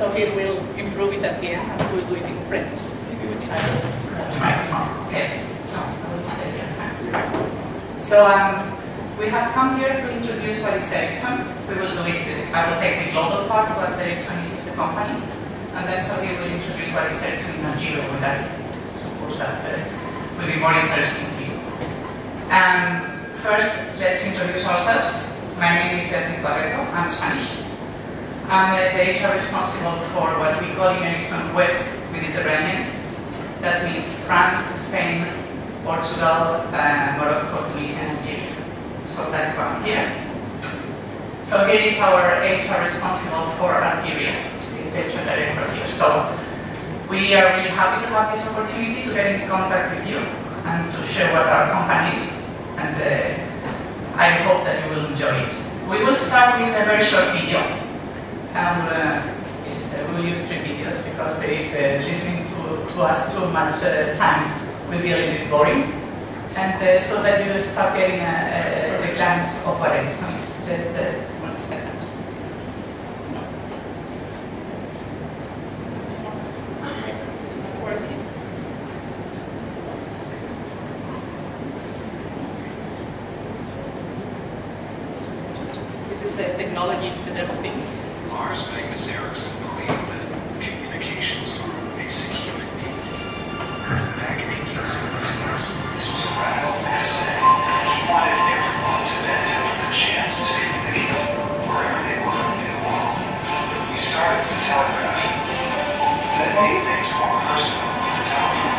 so he will improve it at the end, and we'll do it in French. Okay. So we have come here to introduce what is Ericsson. We will do it. I will take the global part, what Ericsson is as a company, and then so he will introduce what is Ericsson in Nigeria. With that, suppose that will be more interesting to you. First, let's introduce ourselves. My name is Beatriz Barreto. I'm Spanish. I'm the HR responsible for what we call in Ericsson West Mediterranean. That means France, Spain, Portugal, Morocco, Tunisia, and Nigeria. So that one here. So here is our HR responsible for Algeria. This is the HR director here. So we are really happy to have this opportunity to get in contact with you and to share what our company is. And I hope that you will enjoy it. We will start with a very short video. We will use 3 videos because if listening to us too much time will be a little bit boring. And so that you will start getting a glance of what Ericsson is. 1 second. This is the technology that everything. Lars Magnus Ericsson believed that communications are a basic human need. Back in 1876, this was a radical thing to say. He wanted everyone to benefit from the chance to communicate wherever they were in the world. We started with the telegraph. That made things more personal with the telephone.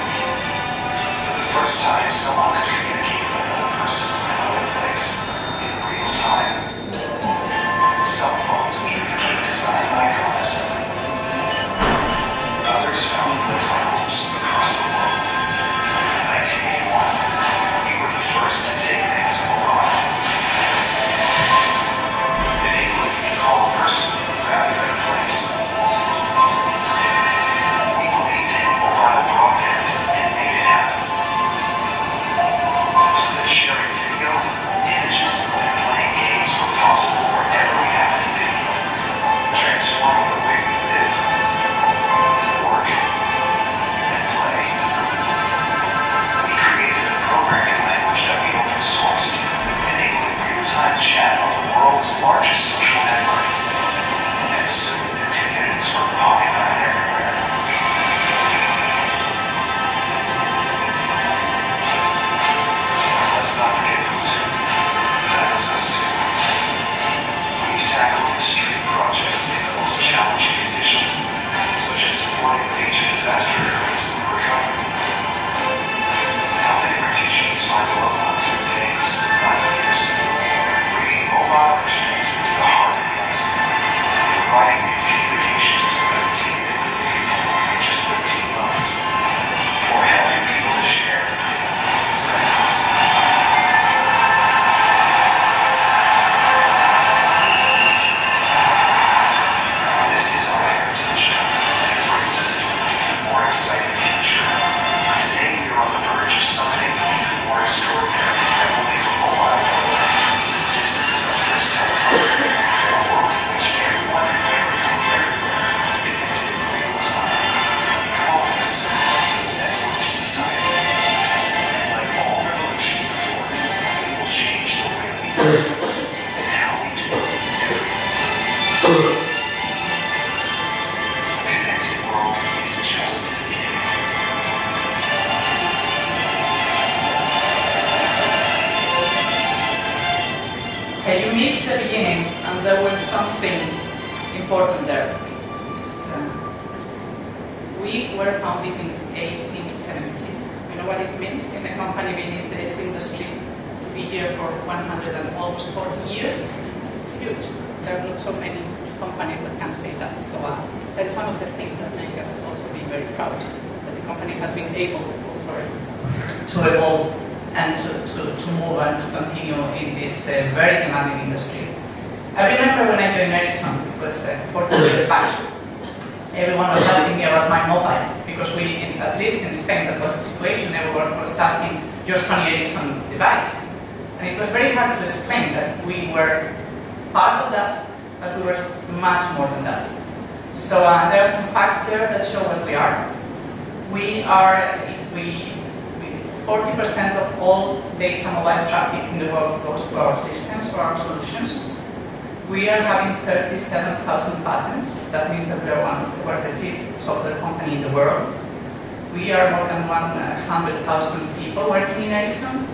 For the first time, someone could communicate with another person in another place in real time. Cell phones even became design icons. Others found placeholders across the world. In 1981, we were the first to take things mobile. Enabling you to call a person rather than a place. We believed in mobile broadband and made it happen. So that sharing video, images, and playing games were possible wherever we happened to be, transforming the way we live, work, and play. We created a programming language that we open sourced, enabling real-time chat on the world's largest social network. And soon new communities were popping up everywhere. Let's not forget Bluetooth. That was us too. We've tackled extreme projects in the most challenging conditions, such as supporting major disaster areas in recovery, helping refugees find loved ones in days, not years, bringing mobile engineering to the heart of the Amazon, providing new communications to 13 million people in just 13 months, or helping people to share in amazing spectacles. This is our heritage, and it brings us into an even more exciting future. Today we are on the verge of something even more extraordinary that will make a mobile world seem as distant as our first telephone. A world in which everyone and everything everywhere is connected in real time. We call this the network of society. And like all revolutions before it, it will change the way we think and how we do everything. Connected world is just the beginning. Okay, you missed the beginning, and there was something important there. We were founded in 1876. You know what it means in a company being in this industry to be here for 100 and almost 40 years? It's huge. There are not so many companies that can say that. So that is one of the things that make us also be very proud that the company has been able to evolve and to move and to continue in this very demanding industry. I remember when I joined Ericsson, it was 40 years back. Everyone was asking me about my mobile because at least in Spain, that was the situation. Everyone was asking your Sony Ericsson device. And it was very hard to explain that we were part of that, but we were much more than that. So there are some facts there that show what we are. We are, 40% of all data mobile traffic in the world goes to our systems, to our solutions. We are having 37,000 patents. That means that we're the fifth software company in the world. We are more than 100,000 people working in Ericsson.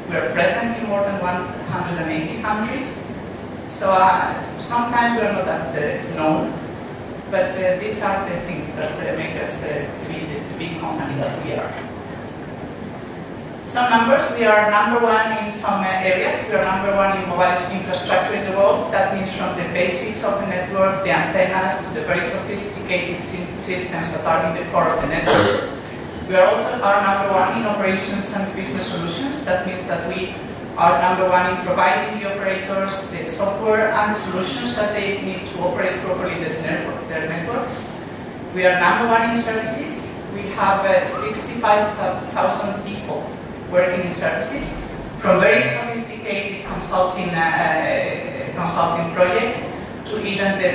We are present in more than 180 countries. So sometimes we are not that known, but these are the things that make us be the big company that we are. Some numbers: we are number one in some areas. We are number one in mobile infrastructure in the world. That means from the basics of the network, the antennas, to the very sophisticated systems that are in the core of the networks. We are also number one in operations and business solutions. That means that we are number one in providing the operators the software and the solutions that they need to operate properly their networks. We are number one in services. We have 65,000 people working in services, from very sophisticated consulting projects to even the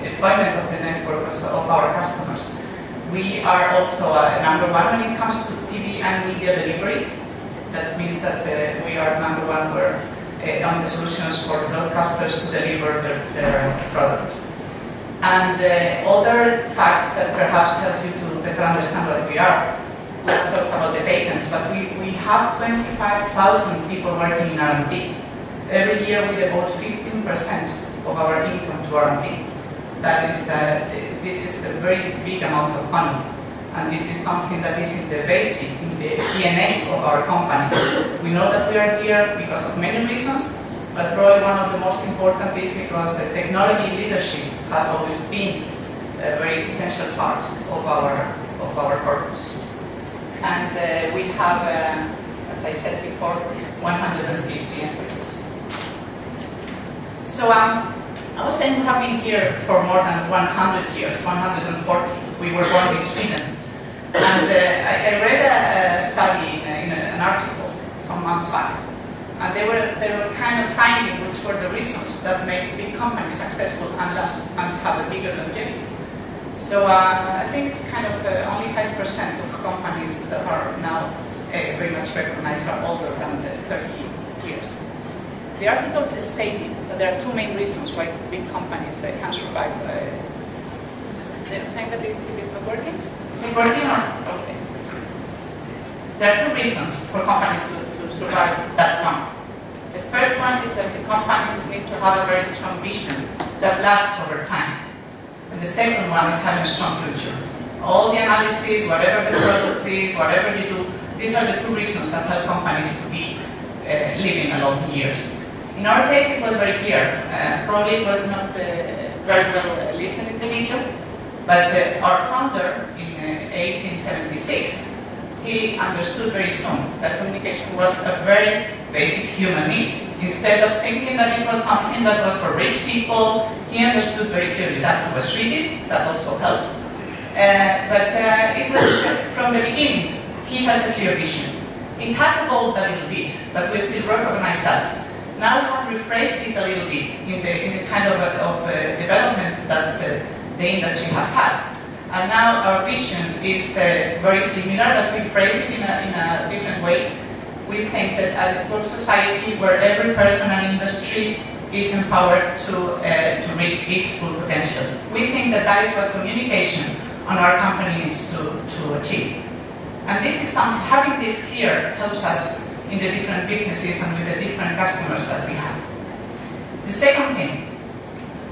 deployment of the networks of our customers. We are also number one when it comes to TV and media delivery. That means that we are number one on the solutions for broadcasters to deliver their products. And other facts that perhaps help you to better understand what we are. We have talked about the patents, but we have 25,000 people working in R&D. Every year we devote 15% of our income to R&D. That is, this is a very big amount of money, and it is something that is in the basic, in the DNA of our company. We know that we are here because of many reasons, but probably one of the most important is because technology leadership has always been a very essential part of our purpose. And we have, as I said before, 150 employees. So I was saying we have been here for more than 100 years, 140. We were born in Sweden. And I read a study in an article some months back. And they were kind of finding which were the reasons that make big companies successful and last and have a bigger longevity. So I think it's kind of only 5% of companies that are now very much recognized are older than 30 years. The article stated that there are two main reasons why big companies can survive. They're saying that it is not working? Is it working or? Okay. There are two reasons for companies to survive that long. The first one is that the companies need to have a very strong vision that lasts over time. And the second one is having a strong culture. All the analysis, whatever the product is, whatever you do, these are the two reasons that help companies to be living a long years. In our case, it was very clear. Probably it was not very well listened in the media, but our founder in 1876, he understood very soon that communication was a very basic human need. Instead of thinking that it was something that was for rich people, he understood very clearly that it was Swedish, that also helped. But it was from the beginning, he has a clear vision. It has evolved a little bit, but we still recognize that. Now we have rephrased it a little bit in the kind of development that the industry has had. And now our vision is very similar, but we phrase it in a different way. We think that a good society where every person and industry is empowered to reach its full potential. We think that that is what communication on our company needs to achieve. And this is something, having this clear helps us in the different businesses and with the different customers that we have. The second thing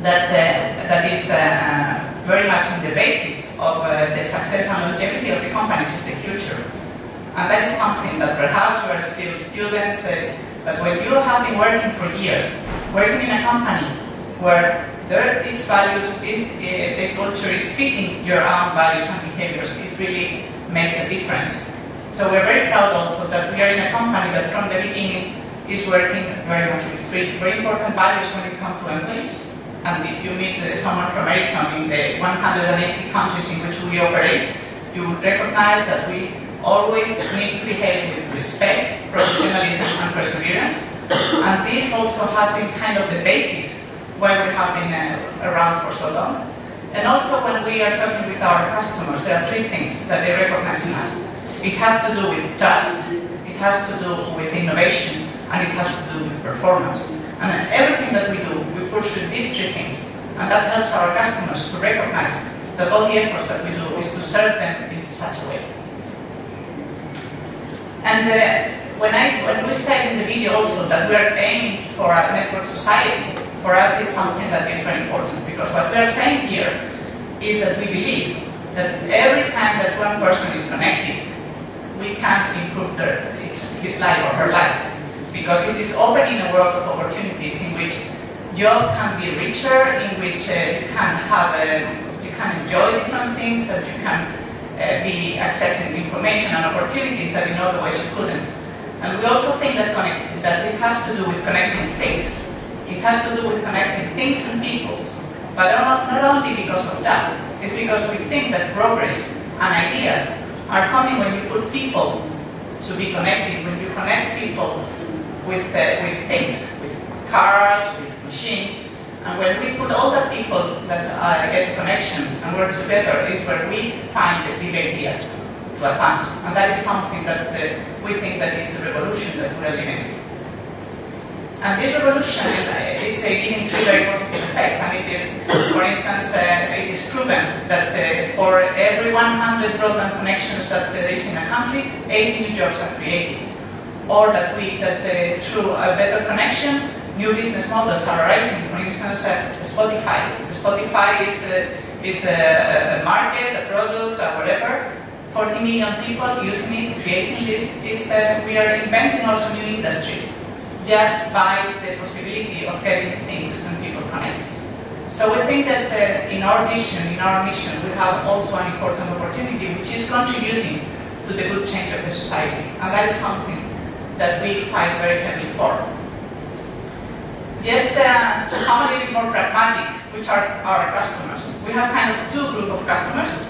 that is very much in the basis of the success and longevity of the companies is the culture. And that is something that perhaps we are still students, but when you have been working for years, working in a company where its values, the culture is fitting your own values and behaviors, it really makes a difference. So we're very proud also that we are in a company that from the beginning is working very much with three very important values when it comes to employees. And if you meet someone from Ericsson in the 180 countries in which we operate, you would recognize that we always need to behave with respect, professionalism and perseverance. And this also has been kind of the basis why we have been around for so long. And also when we are talking with our customers, there are three things that they recognize in us. It has to do with trust, it has to do with innovation, and it has to do with performance. And everything that we do, we pursue these three things. And that helps our customers to recognize that all the efforts that we do is to serve them in such a way. And when we said in the video also that we are aiming for a network society, for us is something that is very important, because what we are saying here is that we believe that every time that one person is connected, we can improve his life or her life, because it is opening a world of opportunities in which job can be richer, in which you can enjoy different things, that you can be accessing information and opportunities that in other ways you couldn't. And we also think that it has to do with connecting things. It has to do with connecting things and people. But not only because of that, it's because we think that progress and ideas are coming when you put people to be connected, when you connect people with things, with cars, with machines. And when we put all the people that get a connection and work together is where we find the big ideas to advance. And that is something that we think that is the revolution that we're living in. And this revolution is giving three very positive effects. And it is, for instance, it is proven that for every 100 broadband connections that there is in a country, 80 new jobs are created. Or that through a better connection, new business models are arising. For instance, Spotify. Spotify is a market, a product, whatever. 40 million people using it, creating it. We are inventing also new industries, just by the possibility of getting things and people connected. So we think that in our vision, in our mission, we have also an important opportunity which is contributing to the good change of the society. And that is something that we fight very heavily for. Just to become a little bit more pragmatic, which are our customers. We have kind of two groups of customers.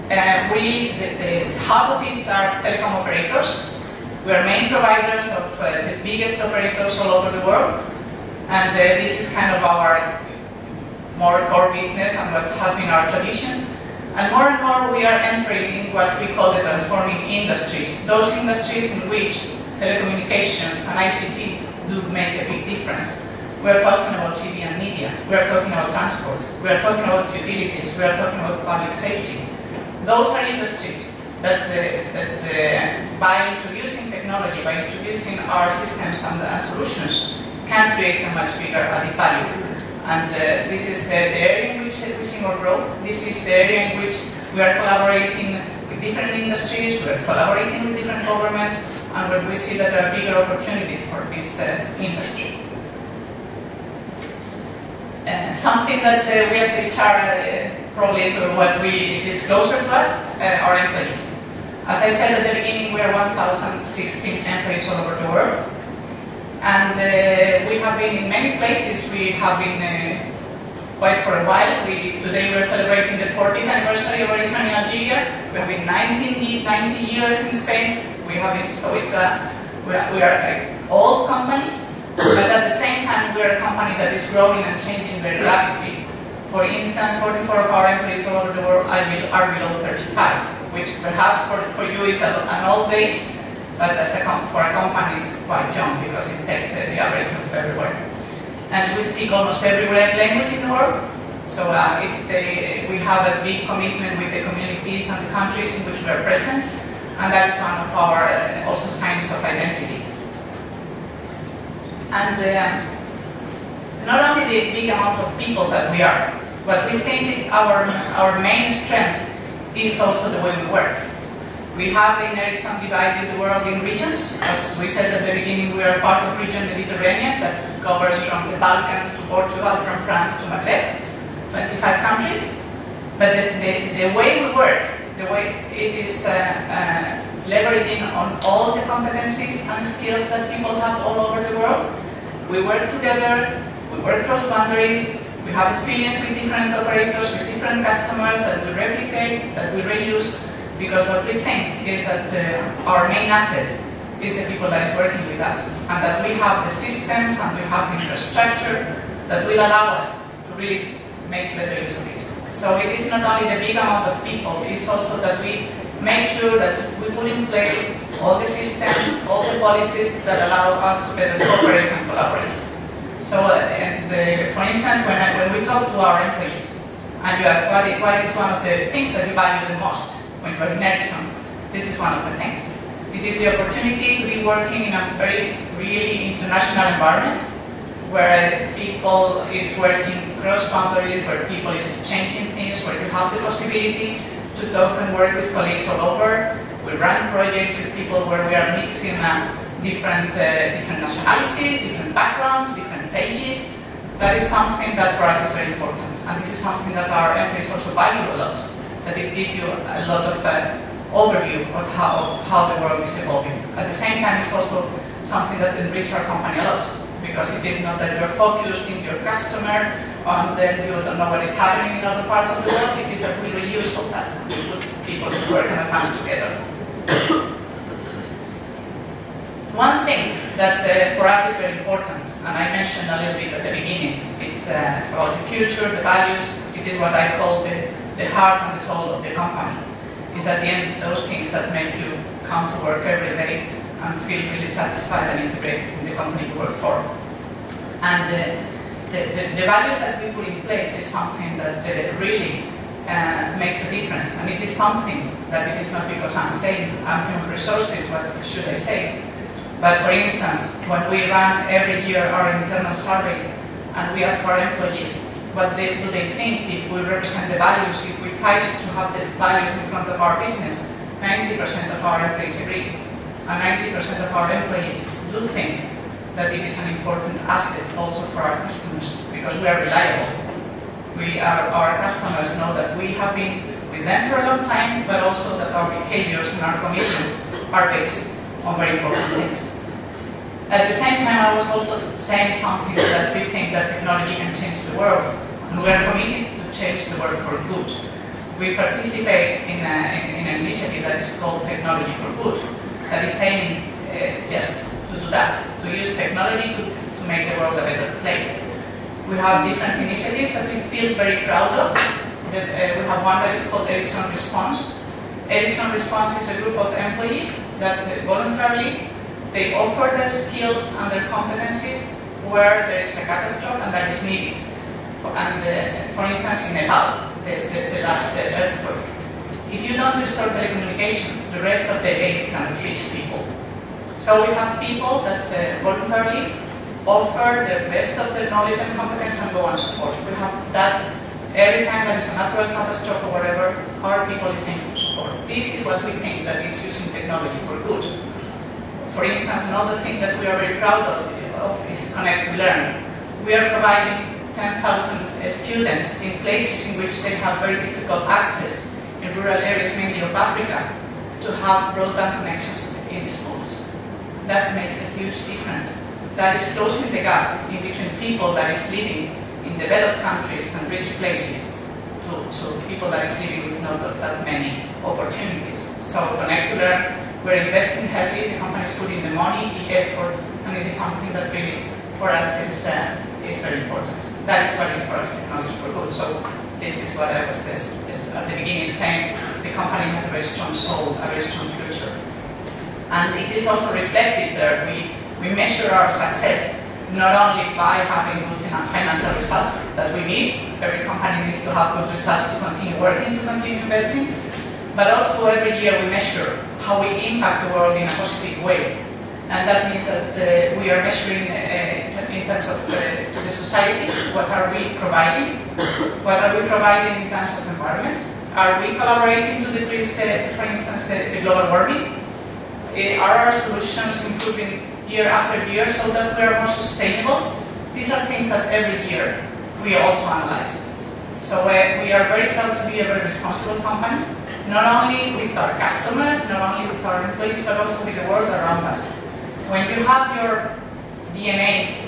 Half of it are telecom operators. We are main providers of the biggest operators all over the world, and this is kind of our more core business and what has been our tradition. And more we are entering in what we call the transforming industries, those industries in which telecommunications and ICT do make a big difference. We are talking about TV and media, we are talking about transport, we are talking about utilities, we are talking about public safety. Those are industries that by introducing technology, by introducing our systems and solutions, can create a much bigger added value. And this is the area in which we see more growth. This is the area in which we are collaborating with different industries, we are collaborating with different governments, and where we see that there are bigger opportunities for this industry. Something that we as HR probably is what it is closer to us, our employees. As I said at the beginning, we are 1,016 employees all over the world. And we have been in many places. We have been quite for a while. Today we are celebrating the 40th anniversary of our origin in Algeria. We have been 90 years in Spain. We are an old company, but at the same time we are a company that is growing and changing very rapidly. For instance, 44 of our employees all over the world are below 35, which perhaps for you is an old age, but for a company it's quite young because it takes the average of everywhere. And we speak almost every language in the world, so we have a big commitment with the communities and the countries in which we are present, and that is one of our also signs of identity. And not only the big amount of people that we are, but we think our main strength is also the way we work. We have in Ericsson divided the world in regions. As we said at the beginning, we are part of region Mediterranean that covers from the Balkans to Portugal, from France to Maghreb, 25 countries. But the way we work, the way it is leveraging on all the competencies and skills that people have all over the world. We work together, we work cross boundaries, we have experience with different operators, with different customers that we replicate, that we reuse, because what we think is that our main asset is the people that is working with us, and that we have the systems and we have the infrastructure that will allow us to really make better use of it. So it is not only the big amount of people, it's also that we make sure that we put in place all the systems, all the policies that allow us to better cooperate and collaborate. So, for instance, when we talk to our employees, and you ask what is one of the things that you value the most when you're in Ericsson, this is one of the things. It is the opportunity to be working in a really international environment, where people is working cross boundaries, where people is exchanging things, where you have the possibility to talk and work with colleagues all over. We run projects with people where we are mixing different nationalities, different backgrounds, different ages. That is something that for us is very important. And this is something that our employees also value a lot, that it gives you a lot of overview of how the world is evolving. At the same time, it's also something that enriches our company a lot, because it is not that you're focused in your customer and then you don't know what is happening in other parts of the world. It is that we reuse all that. We put people to work and advance together. One thing that for us is very important, and I mentioned a little bit at the beginning, it's about the culture, the values. It is what I call the heart and the soul of the company. It's at the end those things that make you come to work every day and feel really satisfied and integrated in the company you work for. And the values that we put in place is something that really makes a difference. And it is something that it is not because I'm saying I'm human resources, what should I say? But for instance, when we run every year our internal survey and we ask our employees what do they think if we represent the values, if we fight to have the values in front of our business, 90% of our employees agree. And 90% of our employees do think that it is an important asset also for our customers, because we are reliable. Our customers know that we have been with them for a long time, but also that our behaviors and our commitments are based on very important things. At the same time, I was also saying something that we think that technology can change the world, and we are committed to change the world for good. We participate in an initiative that is called Technology for Good, that is aiming just to do that, to use technology to make the world a better place. We have different initiatives that we feel very proud of. We have one that is called Ericsson Response. Ericsson Response is a group of employees that voluntarily they offer their skills and their competencies where there is a catastrophe and that is needed. And for instance, in Nepal, the last earthquake, if you don't restore telecommunication, the rest of the aid cannot reach people. So we have people that voluntarily offer the best of their knowledge and competence and go and support. We have that every time there is a natural catastrophe or whatever, our people is able to support. This is what we think that is using technology for good. For instance, another thing that we are very proud of is Connect to Learn. We are providing 10,000 students in places in which they have very difficult access in rural areas, mainly of Africa, to have broadband connections in schools. That makes a huge difference. That is closing the gap in between people that is living in developed countries and rich places to people that is living with not that many opportunities. So Connect to Learn, we're investing heavily, the company is putting the money, the effort, and it is something that really, for us, is very important. That is what is for us technology for good. So this is what I was just at the beginning saying, the company has a very strong soul, a very strong future. And it is also reflected there. We measure our success not only by having good financial results that we need, every company needs to have good results to continue working, to continue investing, but also every year we measure how we impact the world in a positive way. And that means that we are measuring in terms of to the society, what are we providing? What are we providing in terms of environment? Are we collaborating to decrease, for instance, the global warming? Are our solutions improving year after year so that we are more sustainable? These are things that every year we also analyze. So we are very proud to be a very responsible company, not only with our customers, not only with our employees, but also with the world around us. When you have your DNA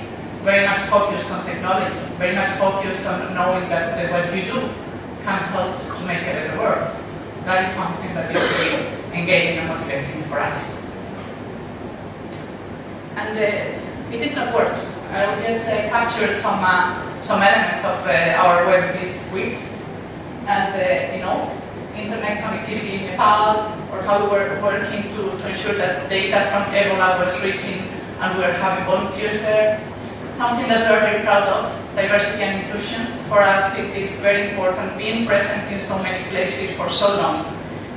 very much focused on technology, very much focused on knowing that what you do can help to make a better world, that is something that is very engaging and motivating for us. And it is not words. I just captured some elements of our web this week. and internet connectivity in Nepal, or how we were working to ensure that data from Ebola was reaching, and we were having volunteers there. Something that we are very proud of, diversity and inclusion. For us, it is very important being present in so many places for so long.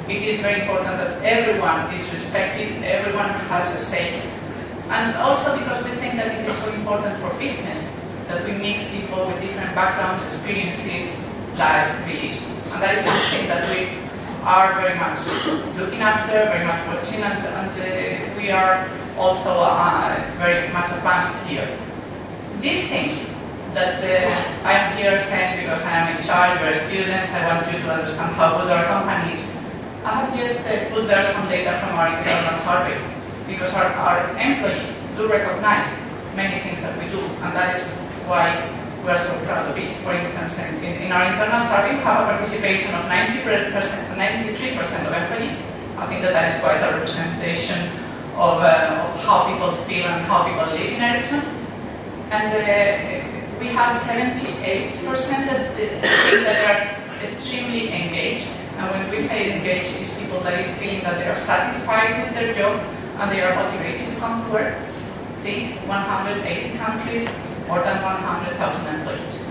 It is very important that everyone is respected, everyone has a say. And also because we think that it is so important for business, that we mix people with different backgrounds, experiences, lives, beliefs. And that is something that we are very much looking after, very much watching, and we are also very much advanced here. These things that I am here saying because I am in charge, we are students, I want you to understand how good our company is. I have just put there some data from our internal survey, because our employees do recognize many things that we do, and that is why we are so proud of it. For instance, in our internal survey, we have a participation of 93% of employees. I think that is quite a representation of how people feel and how people live in Ericsson. And we have 78% that think that they are extremely engaged. And when we say engaged, it's people that is feeling that they are satisfied with their job and they are motivated to come to work. Think 180 countries, more than 100,000 employees.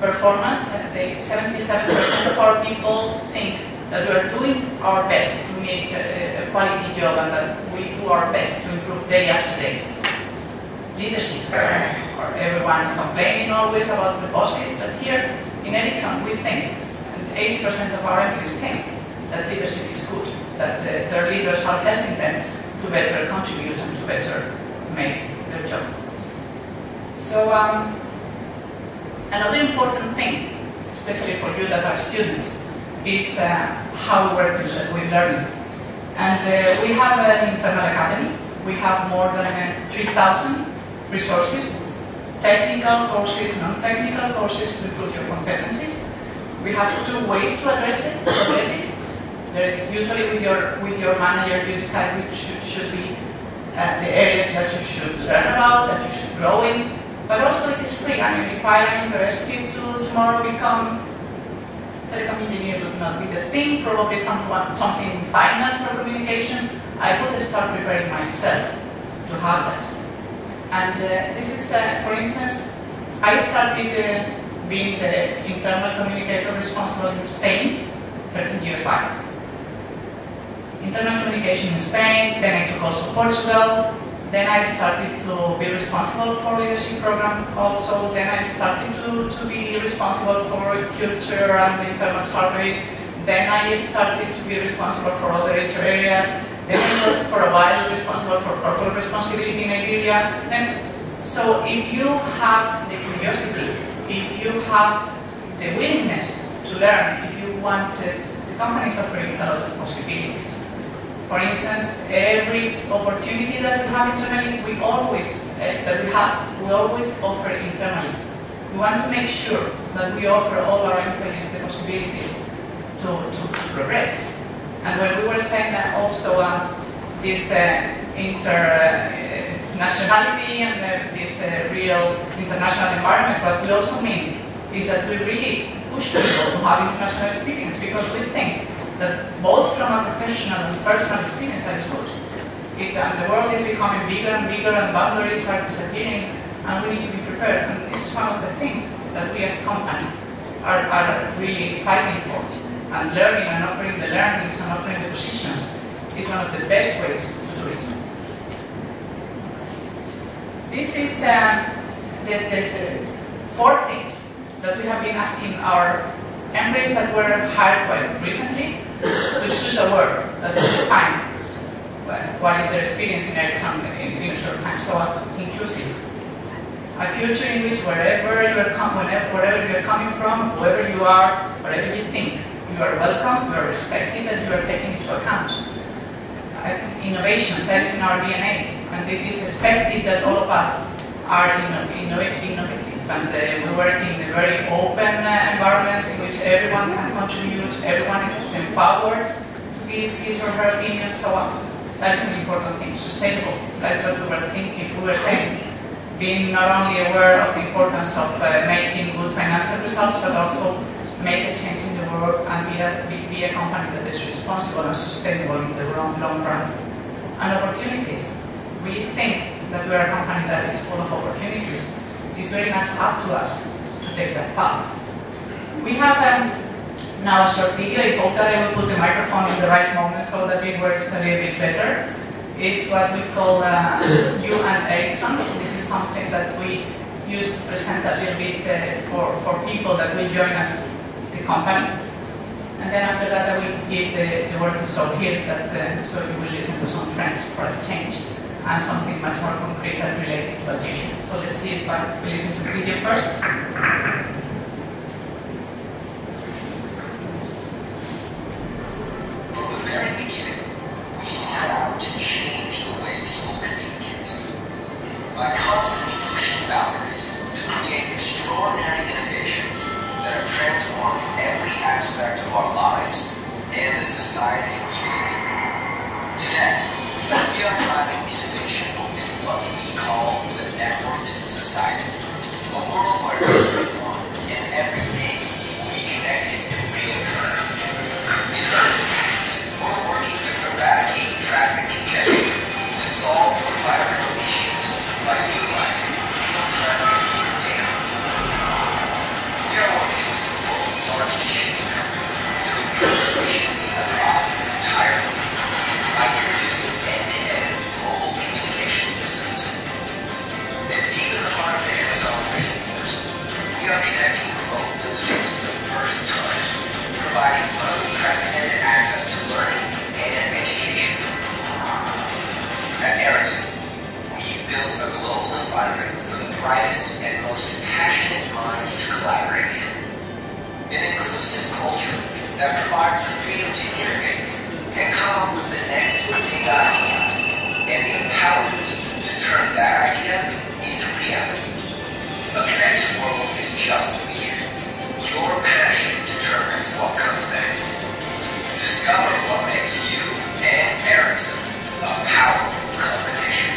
Performance, 77% of our people think that we are doing our best to make a quality job and that we do our best to improve day after day. Leadership, everyone is complaining always about the bosses, but here in Ericsson we think, and 80% of our employees think, that leadership is good, that their leaders are helping them to better contribute and to better make their job. So another important thing, especially for you that are students, is how we work with learning. And we have an internal academy. We have more than 3,000 resources, technical courses, non-technical courses to improve your competencies. We have two ways to address it. There is usually with your manager you decide which should be the areas that you should learn about, that you should grow in. But also it is free. I mean, if I am interested to tomorrow become telecom engineer, would not be the thing. Probably something in finance or communication. I would start preparing myself to have that. And this is, for instance, I started being the internal communicator responsible in Spain 13 years back. Internal communication in Spain, then I took also Portugal, then I started to be responsible for leadership program also, then I started to be responsible for culture and internal surveys, then I started to be responsible for other HR areas. Then I was for a while responsible for corporate responsibility in Iberia. So if you have the curiosity, if you have the willingness to learn, if you want to, the company is offering a lot of possibilities. For instance, every opportunity that we have internally, we always offer internally. We want to make sure that we offer all our employees the possibilities to progress. And when we were saying that also this internationality and this real international environment, what we also mean is that we really push people to have international experience, because we think that both from a professional and personal experience that is good. And the world is becoming bigger and bigger and boundaries are disappearing and we need to be prepared. And this is one of the things that we as a company are really fighting for. And learning and offering the learnings and offering the positions is one of the best ways to do it. This is the 4 things that we have been asking our employees that were hired quite recently to choose a word that will define what is their experience in Ericsson in a short time. So inclusive. A culture in which wherever you are coming from, whoever you are, whatever you think, you are welcome, you are respected, and you are taken into account. Innovation, that's in our DNA, and it is expected that all of us are innovative, and we work in very open environments in which everyone can contribute, everyone is empowered to give his or her opinion, so on. That is an important thing. Sustainable, that is what we were thinking, we were saying. Being not only aware of the importance of making good financial results, but also make a change in the world and be a company that is responsible and sustainable in the long run. And opportunities. We think that we are a company that is full of opportunities. It's very much up to us to take that path. We have now a short video. I hope that I will put the microphone in the right moment so that it works a little bit better. It's what we call You and Ericsson. This is something that we use to present a little bit for people that will join us, the company. And then after that, I will give the word to Sophie, so you will listen to some friends for a change and something much more concrete and related to Algeria. So let's see if we listen to the video first. From the very beginning, we've set out to change the way people communicate by constantly pushing boundaries to create extraordinary innovations that have transformed every aspect of our lives and the society we live in. Today, we are driving innovation in what we call the networked society, a world where everyone and everything will be connected in real time. In urban cities, we're working to eradicate traffic congestion to solve environmental issues by utilizing real-time computer data. We are working with the world's largest shipping company to improve efficiency across its entire fleet by introducing end-to-end mobile communication systems. And deep in the heart of the Amazon rainforest, we are connecting remote villages for the first time, providing unprecedented access to learning and education. At Ericsson, we've built a global environment for the brightest and most passionate minds to collaborate in. An inclusive culture that provides the freedom to innovate and come up with the next big idea, and the empowerment to turn that idea into reality. A connected world is just the beginning. Your passion determines what comes next. Discover what makes you and Ericsson a powerful combination.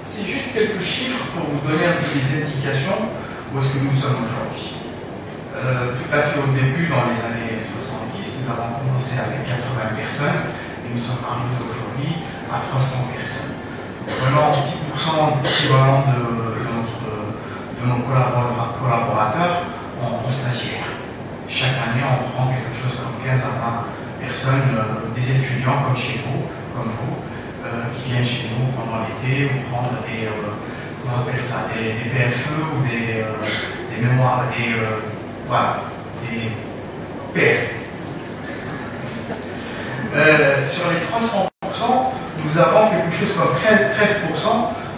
C'est juste quelques chiffres pour vous donner un peu des indications où est-ce que nous sommes aujourd'hui. Tout à fait au début, dans les années 70, nous avons commencé avec 80 personnes et nous sommes arrivés aujourd'hui à 300 personnes. Prenons 6% d'équivalent de nos collaborateurs en stagiaires. Chaque année, on prend quelque chose comme 15 à 20 personnes, des étudiants comme chez vous, comme vous, qui viennent chez nous pendant l'été ou prendre des, on appelle ça, des PFE ou des mémoires, voilà, des PFE. Sur les 300%, nous avons quelque chose comme 13%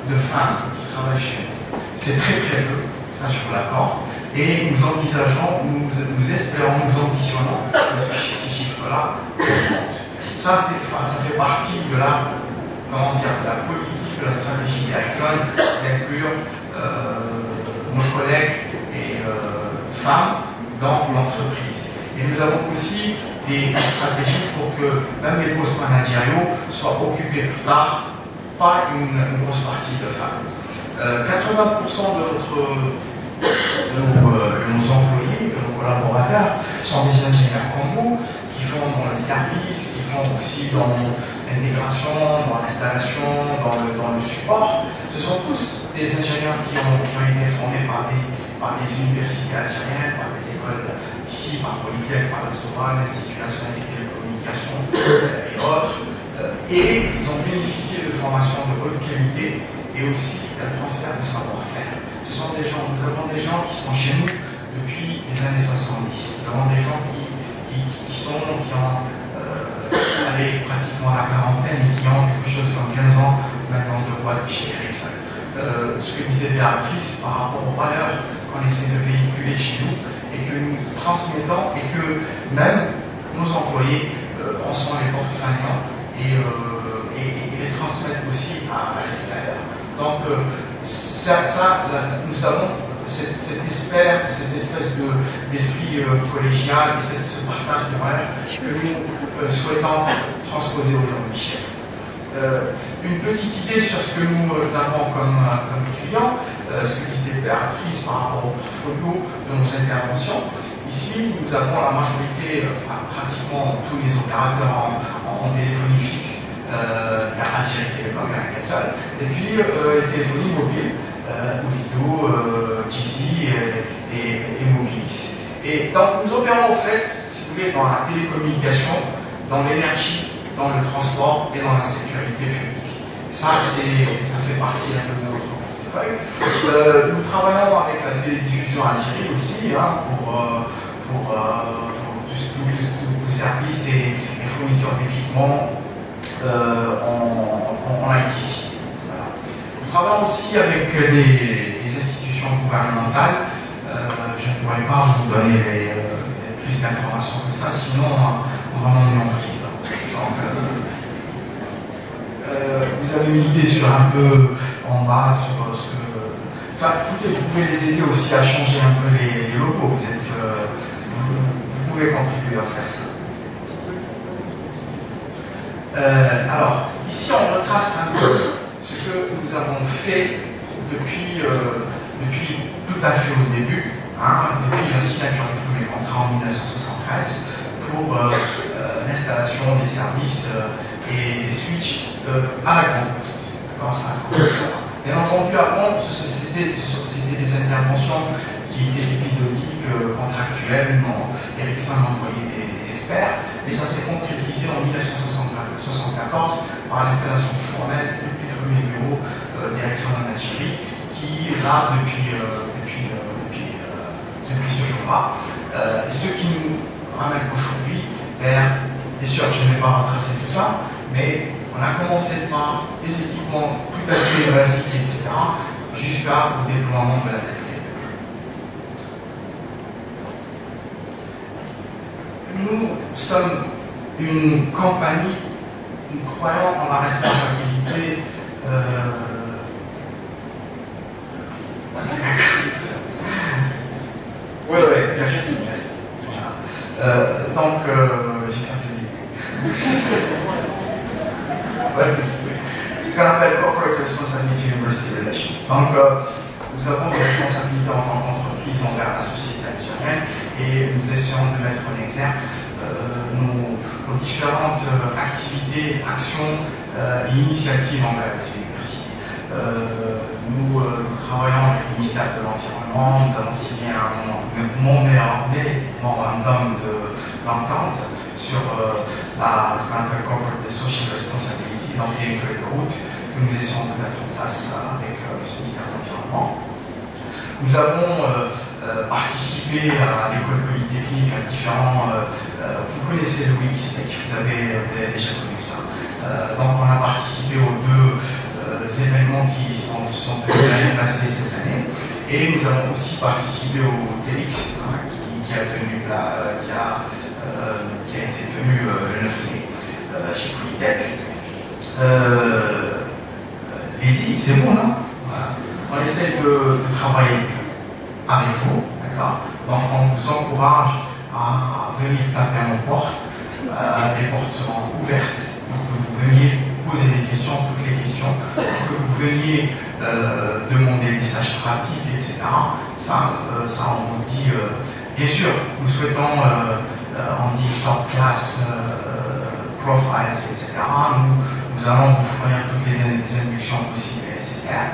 de femmes qui travaillent chez nous. C'est très très peu, ça je vous l'accorde. Et nous envisageons, nous espérons, nous ambitionnons que ce chiffre-là augmente. Ça fait partie de la, comment dire, de la politique, de la stratégie d'Ericsson d'inclure nos collègues et femmes dans l'entreprise. Et nous avons aussi des stratégies pour que même les postes managériaux soient occupés plus tard par une grosse partie de femmes. 80% de nos employés, de nos collaborateurs, sont des ingénieurs comme vous, qui font dans le service, qui font aussi dans l'intégration, dans l'installation, dans le support. Ce sont tous des ingénieurs qui ont été formés par des universités algériennes, par des écoles ici, par Polytech, par l'Institut national des télécommunications et autres. Et ils ont bénéficié de formations de haute qualité et aussi d'un transfert de savoir-faire. Ce sont des gens, nous avons des gens qui sont chez nous depuis les années 70. Nous avons des gens qui ont allé pratiquement à la quarantaine et qui ont quelque chose comme 15 ans maintenant de boîte chez Ericsson. Ce que disait Béatrice par rapport aux valeurs qu'on essaie de véhiculer chez nous et que nous transmettons et que même nos employés en sont les porte-feignants et les transmettent aussi à l'extérieur. Donc nous avons cette espèce d'esprit collégial et ce partage de valeurs que nous souhaitons transposer aujourd'hui. Une petite idée sur ce que nous avons comme clients, ce que disait Béatrice par rapport au portfolio de nos interventions. Ici, nous avons la majorité, pratiquement tous les opérateurs en téléphonie fixe. Il y a Algérie Télécom, il y en a qu'un seul. Et puis, les téléphonies mobiles, Oulido, Jizzy et Mobilis. Et donc, nous opérons en fait, si vous voulez, dans la télécommunication, dans l'énergie, dans le transport et dans la sécurité publique. Ça fait partie un peu de notre portefeuille. Nous travaillons avec la télédiffusion Algérie aussi, pour tous services et fournitures d'équipements en ITC. Voilà. Nous travaillons aussi avec des institutions gouvernementales. Je ne pourrais pas vous donner plus d'informations que ça, sinon on va m'en prise. Donc, vous avez une idée sur un peu en bas sur ce que. Enfin, écoutez, vous pouvez les aider aussi à changer un peu les logos. Vous pouvez contribuer à faire ça. Alors, ici, on retrace un peu ce que nous avons fait depuis tout à fait au début, depuis la signature du premier contrat en 1973 pour l'installation des services et des switches à la grande poste. Bien entendu, avant, c'était des interventions qui étaient épisodiques, contractuelles. Ericsson a envoyé des experts, mais ça s'est concrétisé en 1974 par l'installation formelle du premier bureau d'Ericsson en Algérie, qui est là depuis ce jour-là. Ce qui nous ramène aujourd'hui vers, bien sûr, je ne vais pas retracer tout ça, mais on a commencé par des équipements tout à fait basiques, etc., jusqu'au déploiement de la télé. Nous sommes une compagnie, nous croyons en la responsabilité. Oui, merci. Voilà. Donc, j'ai perdu l'idée. Ouais, c'est ce qu'on appelle Corporate Responsibility University Relations. Donc, nous avons des responsabilités en tant qu'entreprise envers la société algérienne et nous essayons de mettre en exergue nos différentes activités, actions et initiatives envers les universités. Nous travaillons avec le ministère de l'Environnement, nous avons signé un memorandum d'entente sur ce qu'on appelle Corporate Social Responsibility, donc il y a une feuille de route que nous essayons de mettre en place avec ce ministère de l'Environnement. Nous avons participé à l'école polytechnique, à différents. Vous connaissez le Wikisnake, vous avez déjà connu ça. Donc on a participé aux deux événements qui se sont tenus l'année passée et cette année. Et nous avons aussi participé au TELIX, qui a été tenu le 9 mai chez Polytech. Les îles, c'est bon, non? Voilà. On essaie de travailler avec vous, Donc on vous encourage à venir taper à nos portes. Les portes seront ouvertes pour que vous veniez poser des questions, toutes les questions, pour que vous veniez demander des stages pratiques, etc. Ça on vous dit, bien sûr, nous souhaitons, on dit top class profiles, etc. Nous allons vous fournir toutes les inductions possibles et nécessaires.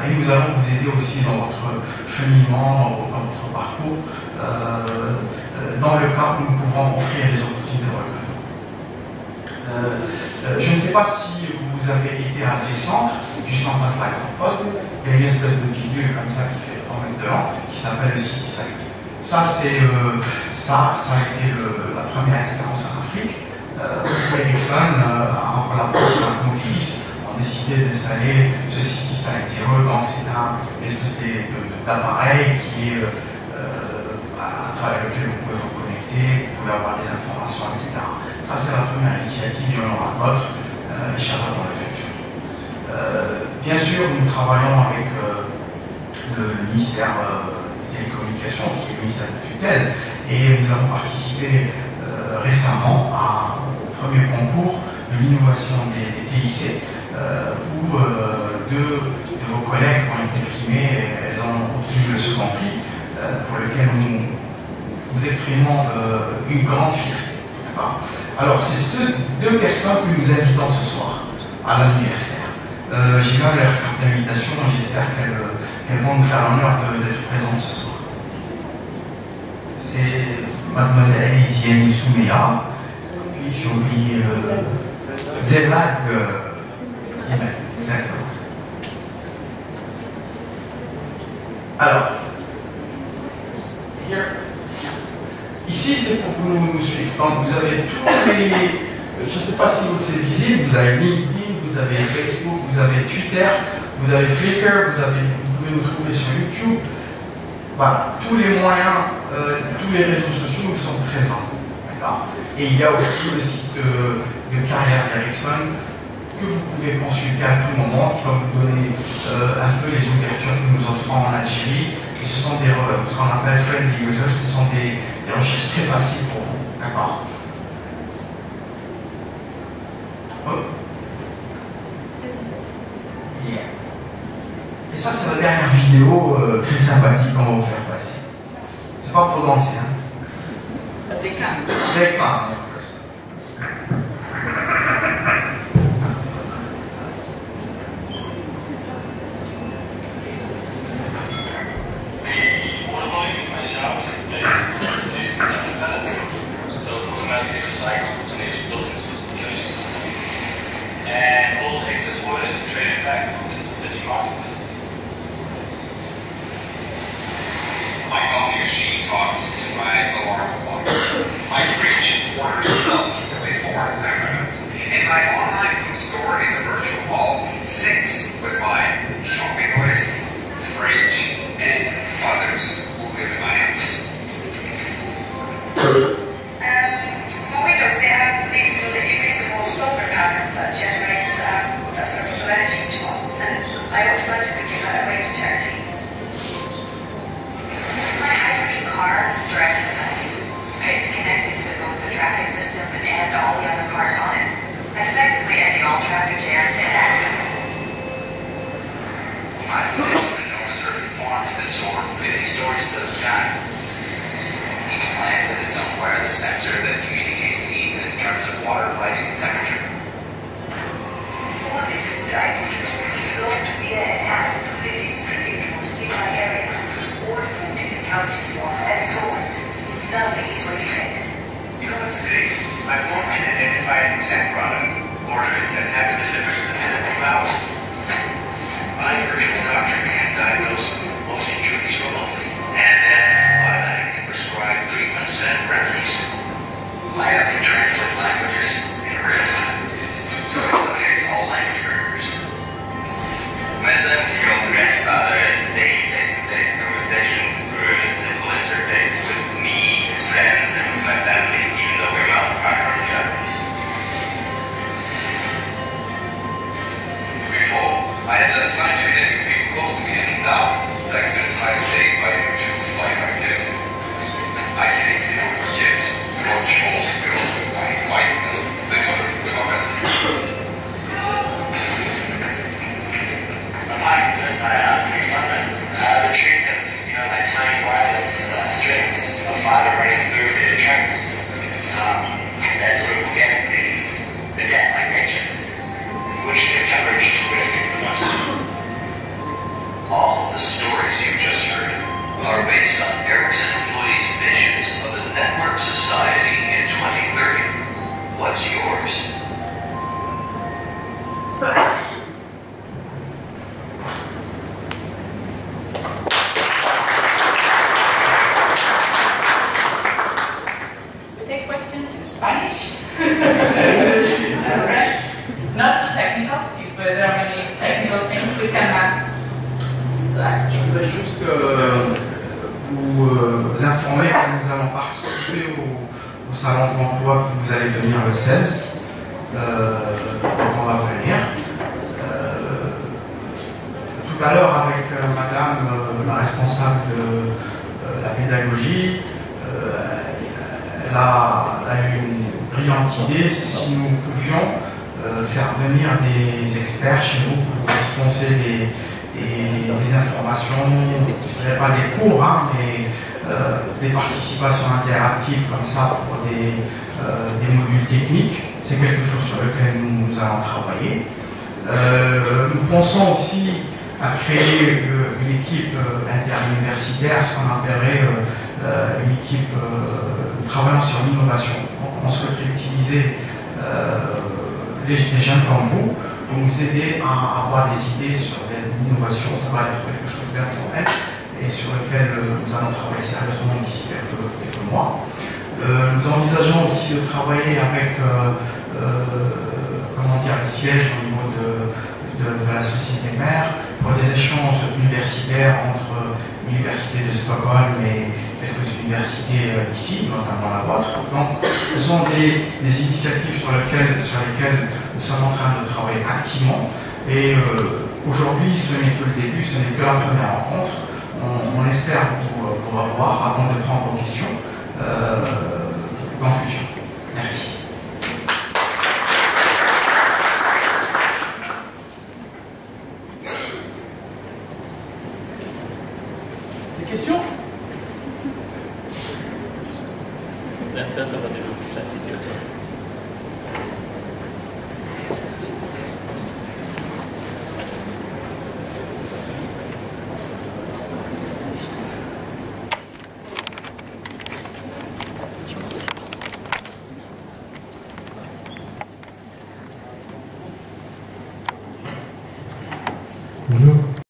Et nous allons vous aider aussi dans votre cheminement, dans votre parcours, dans le cas où nous pouvons offrir des opportunités de recrutement. Je ne sais pas si vous avez été à G-Centre, juste en face de la Grande Poste, il y a une espèce de bidule comme ça qui fait 3 mètres de long, qui s'appelle le City Site. Ça a été la première expérience en Afrique. Ericsson, en collaboration avec Mobilis, ont décidé d'installer ce City Site Zero. Donc c'est une espèce d'appareil qui est à travers lequel vous pouvez vous connecter, vous pouvez avoir des informations, etc. Ça c'est la première initiative, il y en aura d'autres, Inch'Allah, dans le futur. Bien sûr, nous travaillons avec le ministère des Télécommunications, qui est le ministère de tutelle, et nous avons participé récemment au premier concours de l'innovation des TIC, où deux de vos collègues ont été primés, et elles ont obtenu le second prix, pour lequel nous exprimons une grande fierté. Alors, c'est ces deux personnes que nous invitons ce soir à l'anniversaire. J'ai même leur carte d'invitation, j'espère qu'elles vont nous faire l'honneur d'être présentes ce soir. C'est mademoiselle Elisienne Souméa, puis j'ai oublié Zélag exactement. Alors, ici c'est pour que vous nous suivez. Donc vous avez tous les, je ne sais pas si c'est visible, vous avez LinkedIn, vous avez Facebook, vous avez Twitter, vous avez Flickr, vous pouvez nous trouver sur YouTube. Voilà, tous les moyens, tous les réseaux sociaux nous sont présents. Et il y a aussi le site de carrière d'Ericsson que vous pouvez consulter à tout moment, qui va vous donner un peu les ouvertures que nous offrons en Algérie. Et ce sont ce qu'on appelle friendly users, ce sont des recherches très faciles pour vous. D'accord? Yeah. Et ça, c'est la dernière vidéo très sympathique qu'on va vous faire passer. C'est pas pour danser, hein? They can. They can, of course. My shop is based on solutions and pallets, so it's automatically recycled from each building's filtration system, and all excess water is traded back to the city marketplace. My coffee machine talks to my alarm clock. My fridge orders milk before. And my online food store in the virtual mall syncs with my shopping list, fridge, and others who live in my house. Small windows, they have these little invisible solar panels that generates a source of energy each month, and I automatically give that away to charity. My hydrogen car drives itself. It's connected to both the traffic system and all the other cars on it, effectively ending all traffic jams and accidents. My food is an enormous urban farm that soar 50 stories to the sky. Each plant has its own wireless sensor that communicates needs in terms of water, lighting, and temperature. All the food I produce is going to the app to the distributors in my area. All food is accounted for and sold. Nothing is wasted. You know what's big? My phone can identify an exact product, order it, and have it delivered within a few hours. My virtual doctor can diagnose most injuries remotely, and then automatically prescribe treatments and remedies. My app can translate languages in real time, so it eliminates all language barriers. My 17-year-old grandfather has daily face-to-face conversations through a simple interface with me, his friends, and with my family, even though we're miles apart from each other. Before, I had less time to connect with people close to me, and now, thanks to time saved by YouTube flight activity, can Je voudrais juste vous informer que nous allons participer au salon de l'emploi que vous allez tenir le 16. Donc on va venir. Tout à l'heure avec madame la responsable de la pédagogie, elle a eu une brillante idée si nous pouvions faire venir des experts chez vous pour dispenser des informations, je ne dirais pas des cours, hein, mais des participations interactives comme ça pour des modules techniques. C'est quelque chose sur lequel nous allons travailler. Nous pensons aussi à créer une équipe interuniversitaire, ce qu'on appellerait une équipe travaillant sur l'innovation. On souhaiterait utiliser des jeunes comme vous pour nous aider à avoir des idées sur l'innovation. Ça va être quelque chose d'informel et sur lequel nous allons travailler sérieusement d'ici quelques mois. Nous envisageons aussi de travailler avec comment dire, le siège au niveau de la société mère pour des échanges universitaires entre l'université de Stockholm et quelques universités ici, notamment la vôtre. Donc, ce sont des initiatives sur lesquelles nous sommes en train de travailler activement. Et aujourd'hui, ce n'est que le début, ce n'est que la première rencontre. On espère vous revoir avant de prendre vos questions dans le futur. Merci. Des questions? Personne n'a déjà la situation.